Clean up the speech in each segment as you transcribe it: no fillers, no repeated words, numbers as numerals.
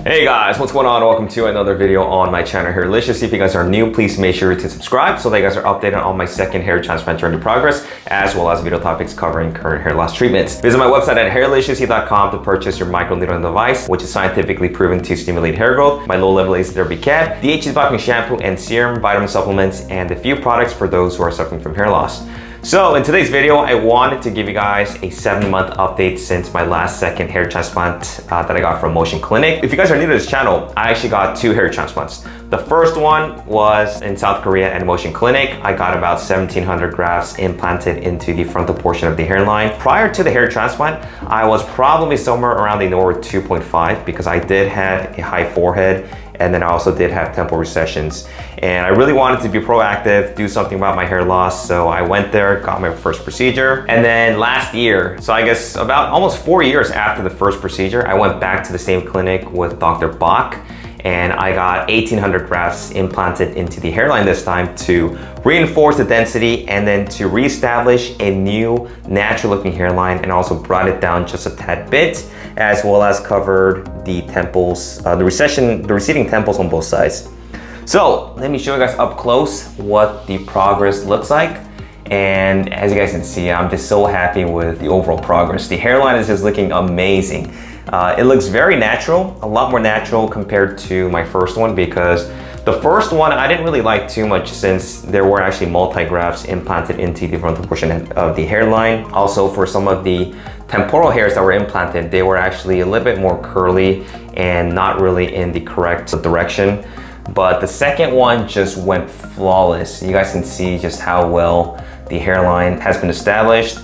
Hey guys, what's going on? Welcome to another video on my channel, Hairlicious. If you guys are new, please make sure to subscribe so that you guys are updated on my second hair transplant journey progress, as well as video topics covering current hair loss treatments. Visit my website at hairliciously.com to purchase your microneedling device, which is scientifically proven to stimulate hair growth. My low-level laser therapy cat, the HAIRLICIOUSLY shampoo and serum, vitamin supplements, and a few products for those who are suffering from hair loss. So in today's video, I wanted to give you guys a 7-month update since my last second hair transplant that I got from Motion Clinic. If you guys are new to this channel, I actually got 2 hair transplants. The first one was in South Korea at Motion Clinic. I got about 1,700 grafts implanted into the frontal portion of the hairline. Prior to the hair transplant, I was probably somewhere around the Norwood 2.5 because I did have a high forehead, and then I also did have temporal recessions. And I really wanted to be proactive, do something about my hair loss. So I went there, got my first procedure. And then last year, so I guess about almost 4 years after the first procedure, I went back to the same clinic with Dr. Bach, and I got 1,800 grafts implanted into the hairline this time to reinforce the density and then to reestablish a new natural looking hairline, and also brought it down just a tad bit, as well as covered the temples, the receding temples on both sides. So let me show you guys up close what the progress looks like. And as you guys can see, I'm just so happy with the overall progress. The hairline is just looking amazing. It looks very natural, a lot more natural compared to my first one, because the first one I didn't really like too much since there were actually multi-grafts implanted into the frontal portion of the hairline. Also, for some of the temporal hairs that were implanted, they were actually a little bit more curly and not really in the correct direction. But the second one just went flawless. You guys can see just how well the hairline has been established.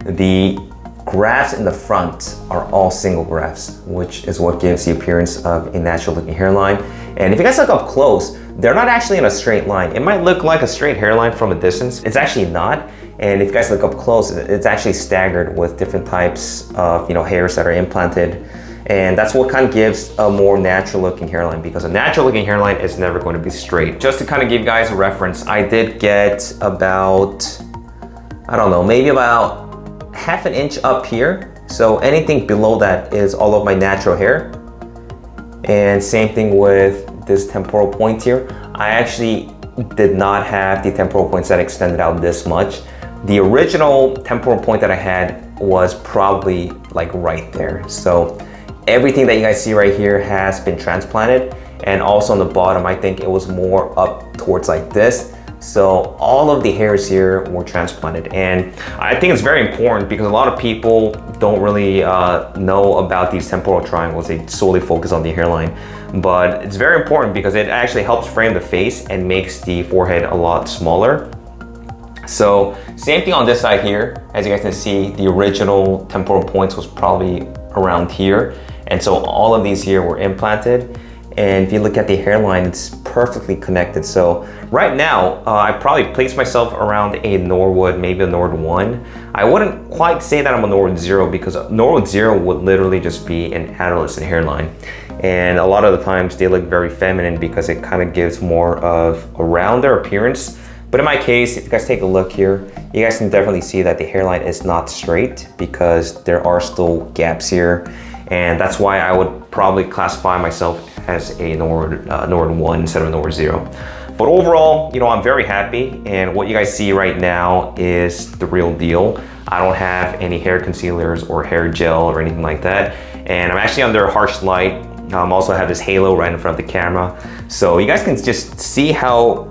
The grafts in the front are all single grafts, which is what gives the appearance of a natural looking hairline. And if you guys look up close, they're not actually in a straight line. It might look like a straight hairline from a distance. It's actually not. And if you guys look up close, it's actually staggered with different types of hairs that are implanted. And that's what kind of gives a more natural looking hairline, because a natural looking hairline is never going to be straight. Just to kind of give you guys a reference, I did get about, I don't know, maybe about ½ inch up here. So anything below that is all of my natural hair. And same thing with this temporal point here. I actually did not have the temporal points that extended out this much. The original temporal point that I had was probably like right there. So everything that you guys see right here has been transplanted. And also on the bottom, I think it was more up towards like this. So all of the hairs here were transplanted. And I think it's very important because a lot of people don't really know about these temporal triangles. They solely focus on the hairline. But it's very important because it actually helps frame the face and makes the forehead a lot smaller. So same thing on this side here. As you guys can see, the original temporal points was probably around here. And so all of these here were implanted. And if you look at the hairline, it's perfectly connected. So right now, I probably place myself around a Norwood, maybe a Norwood 1. I wouldn't quite say that I'm a Norwood 0, because a Norwood 0 would literally just be an adolescent hairline. And a lot of the times they look very feminine because it kind of gives more of a rounder appearance. But in my case, if you guys take a look here, you guys can definitely see that the hairline is not straight because there are still gaps here. And that's why I would probably classify myself as a Norwood 1 instead of a Norwood 0. But overall, I'm very happy. And what you guys see right now is the real deal. I don't have any hair concealers or hair gel or anything like that. And I'm actually under harsh light. Also have this halo right in front of the camera. So you guys can just see how,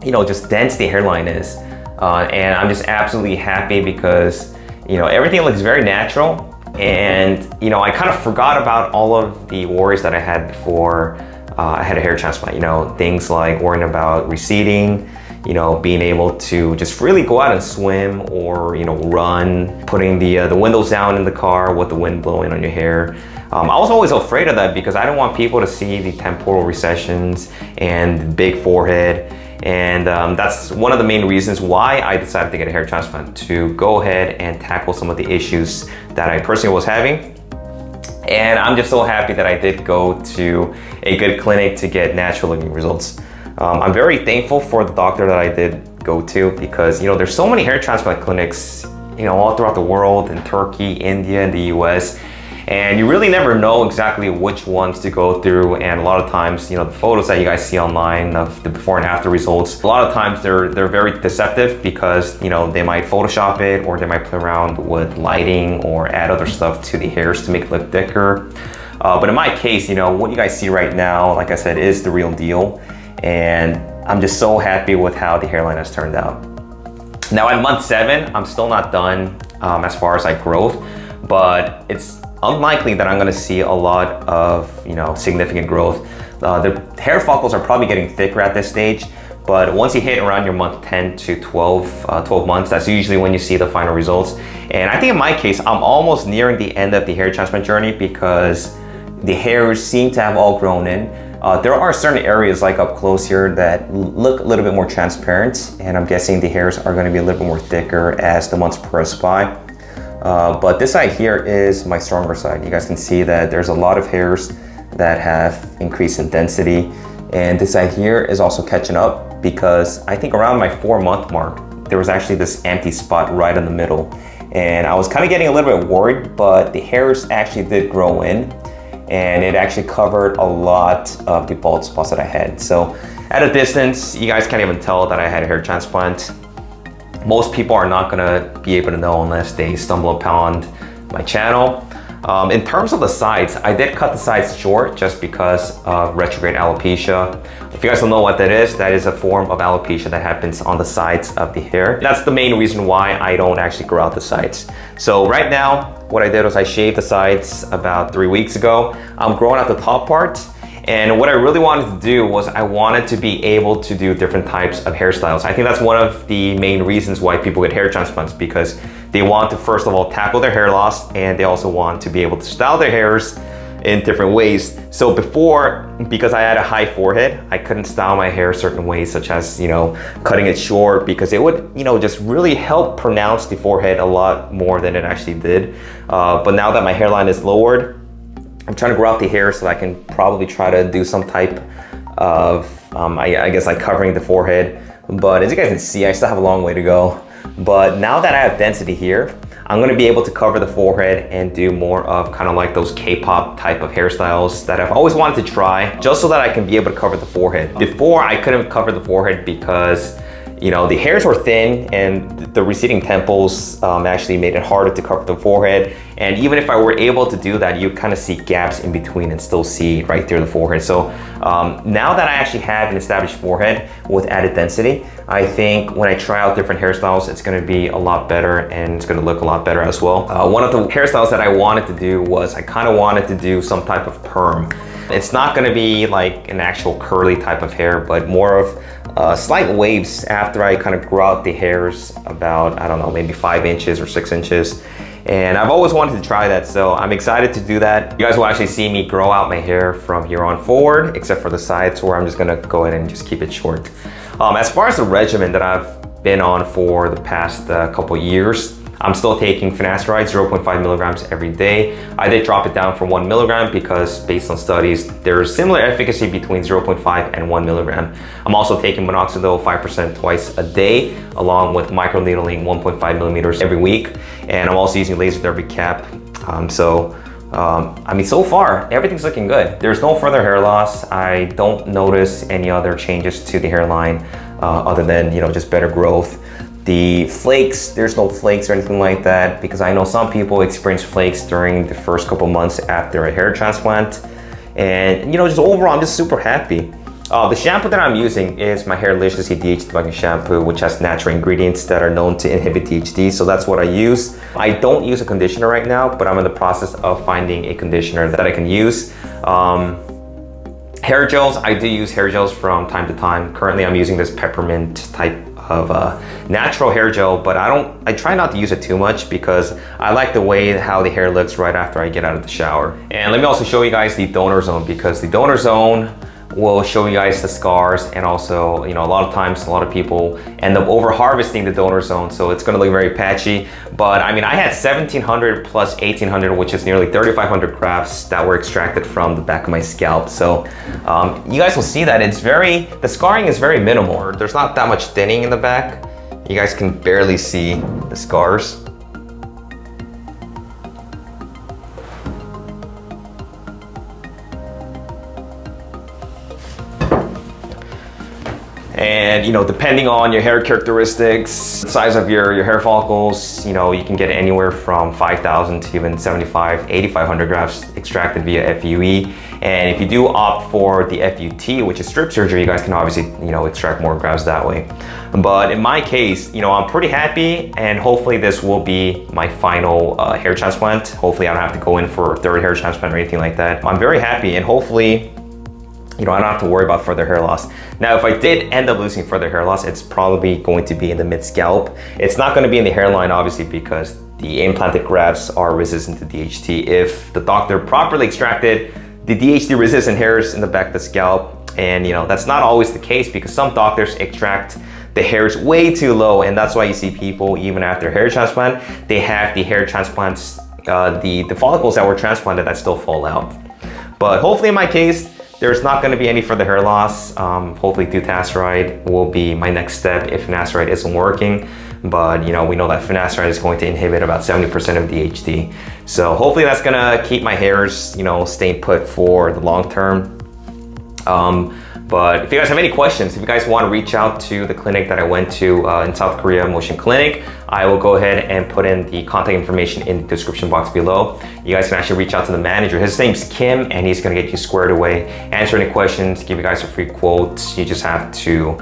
just dense the hairline is. And I'm just absolutely happy because, everything looks very natural. And I kind of forgot about all of the worries that I had before I had a hair transplant. Things like worrying about receding, being able to just freely go out and swim or run, putting the windows down in the car with the wind blowing on your hair. I was always afraid of that because I didn't want people to see the temporal recessions and big forehead. And that's one of the main reasons why I decided to get a hair transplant, to go ahead and tackle some of the issues that I personally was having. And I'm just so happy that I did go to a good clinic to get natural looking results. I'm very thankful for the doctor that I did go to because, there's so many hair transplant clinics, all throughout the world, in Turkey, India, and the US. And you really never know exactly which ones to go through. And a lot of times, you know, the photos that you guys see online of the before and after results, a lot of times they're very deceptive because, you know, they might Photoshop it, or they might play around with lighting or add other stuff to the hairs to make it look thicker. But in my case, you know, what you guys see right now, like I said, is the real deal. And I'm just so happy with how the hairline has turned out. Now at month 7, I'm still not done as far as like growth, but it's unlikely that I'm gonna see a lot of, you know, significant growth. The hair follicles are probably getting thicker at this stage, but once you hit around your month 10 to 12 months, that's usually when you see the final results. And I think in my case, I'm almost nearing the end of the hair transplant journey because the hairs seem to have all grown in. There are certain areas like up close here that look a little bit more transparent, and I'm guessing the hairs are going to be a little bit more thicker as the months progress by. But this side here is my stronger side. You guys can see that there's a lot of hairs that have increased in density, and this side here is also catching up because I think around my 4-month mark, there was actually this empty spot right in the middle. And I was kind of getting a little bit worried, but the hairs actually did grow in, and it actually covered a lot of the bald spots that I had. So at a distance, you guys can't even tell that I had a hair transplant. Most people are not gonna be able to know unless they stumble upon my channel. In terms of the sides, I did cut the sides short just because of retrograde alopecia. If you guys don't know what that is a form of alopecia that happens on the sides of the hair. That's the main reason why I don't actually grow out the sides. So right now, what I did was I shaved the sides about 3 weeks ago. I'm growing out the top part. And what I really wanted to do was I wanted to be able to do different types of hairstyles. I think that's one of the main reasons why people get hair transplants, because they want to first of all tackle their hair loss, and they also want to be able to style their hairs in different ways. So before, because I had a high forehead, I couldn't style my hair certain ways, such as, you know, cutting it short, because it would, you know, just really help pronounce the forehead a lot more than it actually did. But now that my hairline is lowered, I'm trying to grow out the hair so that I can probably try to do some type of, I guess like covering the forehead. But as you guys can see, I still have a long way to go. But now that I have density here, I'm gonna be able to cover the forehead and do more of kind of like those K-pop type of hairstyles that I've always wanted to try, just so that I can be able to cover the forehead. Before, I couldn't cover the forehead because, you know, the hairs were thin and the receding temples actually made it harder to cover the forehead. And even if I were able to do that, you kind of see gaps in between and still see right through the forehead. So now that I actually have an established forehead with added density, I think when I try out different hairstyles, it's gonna be a lot better and it's gonna look a lot better as well. One of the hairstyles that I wanted to do was I kind of wanted to do some type of perm. It's not gonna be like an actual curly type of hair, but more of slight waves after I kind of grow out the hairs about, I don't know, maybe 5 inches or 6 inches. And I've always wanted to try that, so I'm excited to do that. You guys will actually see me grow out my hair from here on forward, except for the sides where I'm just gonna go ahead and just keep it short. As far as the regimen that I've been on for the past couple years, I'm still taking finasteride, 0.5 milligrams every day. I did drop it down from 1 milligram because based on studies, there's similar efficacy between 0.5 and 1 milligram. I'm also taking Minoxidil 5% twice a day, along with microneedling 1.5 millimeters every week. And I'm also using laser derby cap. I mean, so far, everything's looking good. There's no further hair loss. I don't notice any other changes to the hairline other than, you know, just better growth. The flakes, there's no flakes or anything like that, because I know some people experience flakes during the first couple months after a hair transplant. And, you know, just overall, I'm just super happy. The shampoo that I'm using is my Hairliciously DHT debugging shampoo, which has natural ingredients that are known to inhibit DHT, so that's what I use. I don't use a conditioner right now, but I'm in the process of finding a conditioner that I can use. Hair gels, I do use hair gels from time to time. Currently, I'm using this peppermint type of natural hair gel, but I try not to use it too much because I like the way how the hair looks right after I get out of the shower. And let me also show you guys the donor zone, because the donor zone will show you guys the scars, and also, you know, a lot of times a lot of people end up over harvesting the donor zone, so it's going to look very patchy. But I mean, I had 1700 plus 1800, which is nearly 3500 grafts that were extracted from the back of my scalp. So you guys will see that the scarring is very minimal. There's not that much thinning in the back. You guys can barely see the scars. And you know, depending on your hair characteristics, size of your hair follicles, you know, you can get anywhere from 5,000 to even 8,500 grafts extracted via FUE. And if you do opt for the FUT, which is strip surgery, you guys can obviously, you know, extract more grafts that way. But in my case, you know, I'm pretty happy, and hopefully this will be my final hair transplant. Hopefully I don't have to go in for a third hair transplant or anything like that. I'm very happy, and hopefully, you know, I don't have to worry about further hair loss. Now, if I did end up losing further hair loss, it's probably going to be in the mid-scalp. It's not going to be in the hairline, obviously, because the implanted grafts are resistant to DHT. If the doctor properly extracted the DHT resistant hairs in the back of the scalp, and you know, that's not always the case, because some doctors extract the hairs way too low, and that's why you see people, even after hair transplant, they have the hair transplants, the follicles that were transplanted that still fall out. But hopefully in my case, there's not going to be any further hair loss. Hopefully dutasteride will be my next step if finasteride isn't working. But you know, we know that finasteride is going to inhibit about 70% of DHT. So hopefully that's going to keep my hairs, you know, staying put for the long term. But if you guys have any questions, if you guys want to reach out to the clinic that I went to in South Korea, Motion Clinic, I will go ahead and put in the contact information in the description box below. You guys can actually reach out to the manager. His name's Kim, and he's gonna get you squared away, answer any questions, give you guys a free quote. You just have to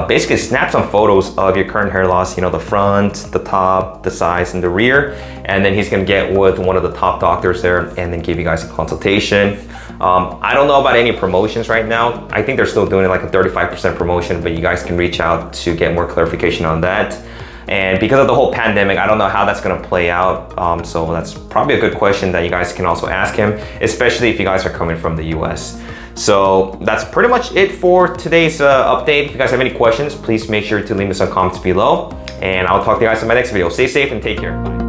basically snap some photos of your current hair loss, you know, the front, the top, the sides, and the rear. And then he's gonna get with one of the top doctors there and then give you guys a consultation. I don't know about any promotions right now. I think they're still doing like a 35% promotion, but you guys can reach out to get more clarification on that. And because of the whole pandemic, I don't know how that's gonna play out. So that's probably a good question that you guys can also ask him, especially if you guys are coming from the US. So that's pretty much it for today's update. If you guys have any questions, please make sure to leave me some comments below, and I'll talk to you guys in my next video. Stay safe and take care. Bye.